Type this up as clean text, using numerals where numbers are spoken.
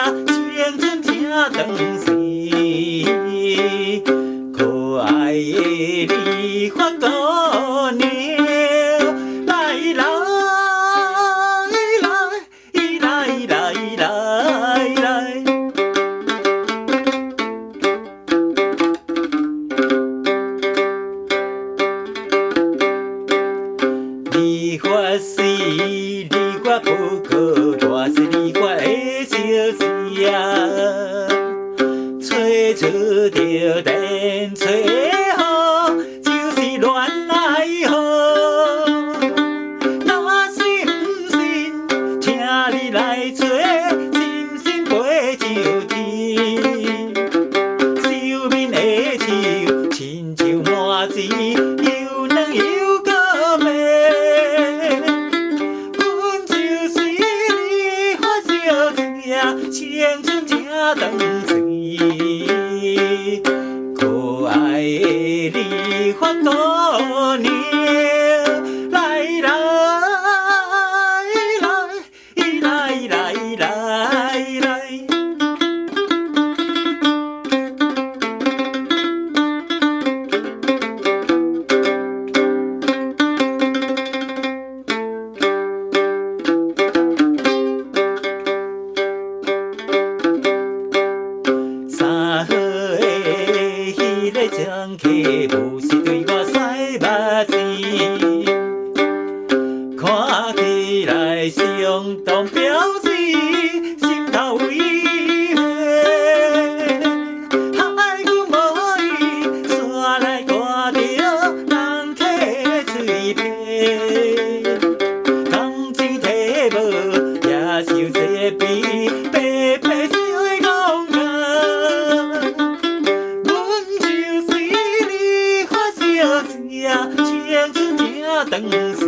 青春正长时，可爱的梨花姑娘，来来来来来来来。梨花水，梨花不过，大是梨花的小事啊。吹出着电吹好，就是恋爱好。若是不信，请你来吹，心心飞上天。秀面的笑，亲像满枝，又软又高美。阮就是梨花小姐，青春正长时。可爱的梨花姑娘，来来来来来来。三好的迄个庄客，无是对我甩目睭，看起来相当标致，心头微回。害阮无意山来看着人客水皮，工钱摕无也受这边，白白想的戆戆。青春正长时。